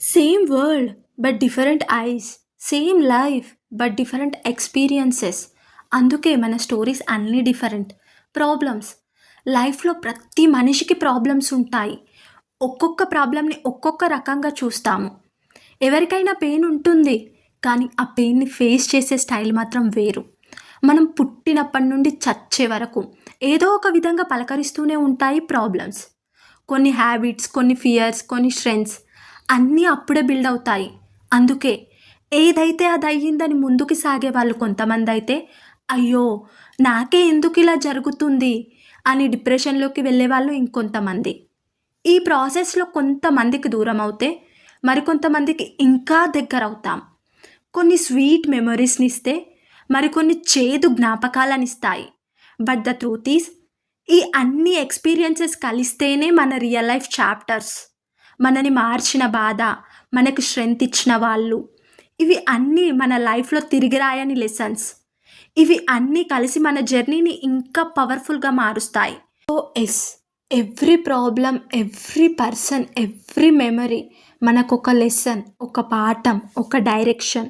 Same world but different ice, same life but different experiences. అందుకే మన stories అన్నీ different. Problems, లైఫ్లో ప్రతి మనిషికి ప్రాబ్లమ్స్ ఉంటాయి. ఒక్కొక్క ప్రాబ్లమ్ని ఒక్కొక్క రకంగా చూస్తాము. ఎవరికైనా పెయిన్ ఉంటుంది, కానీ ఆ పెయిన్ని ఫేస్ చేసే స్టైల్ మాత్రం వేరు. మనం పుట్టినప్పటి నుండి చచ్చే వరకు ఏదో ఒక విధంగా పలకరిస్తూనే ఉంటాయి ప్రాబ్లమ్స్. కొన్ని హ్యాబిట్స్, కొన్ని ఫియర్స్, కొన్ని స్ట్రెంగ్స్ అన్నీ అప్పుడే బిల్డ్ అవుతాయి. అందుకే ఏదైతే అది అయ్యిందని ముందుకు సాగే వాళ్ళు కొంతమంది అయితే, అయ్యో నాకే ఎందుకు ఇలా జరుగుతుంది అని డిప్రెషన్లోకి వెళ్ళే వాళ్ళు ఇంకొంతమంది. ఈ ప్రాసెస్లో కొంతమందికి దూరం అవుతే మరికొంతమందికి ఇంకా దగ్గర అవుతాం. కొన్ని స్వీట్ మెమొరీస్ని ఇస్తే మరికొన్ని చేదు జ్ఞాపకాలను ఇస్తాయి. బట్ ద ట్రూత్ ఈస్, ఈ అన్ని ఎక్స్పీరియన్సెస్ కలిస్తేనే మన రియల్ లైఫ్ చాప్టర్స్. మనని మార్చిన బాధ, మనకు స్ట్రెంగ్త్ ఇచ్చిన వాళ్ళు, ఇవి అన్నీ మన లైఫ్లో తిరిగి రాయని లెసన్స్. ఇవి అన్నీ కలిసి మన జర్నీని ఇంకా పవర్ఫుల్గా మారుస్తాయి. So yes, every problem, every person, every memory మనకు ఒక లెసన్, ఒక పాఠం, ఒక డైరెక్షన్.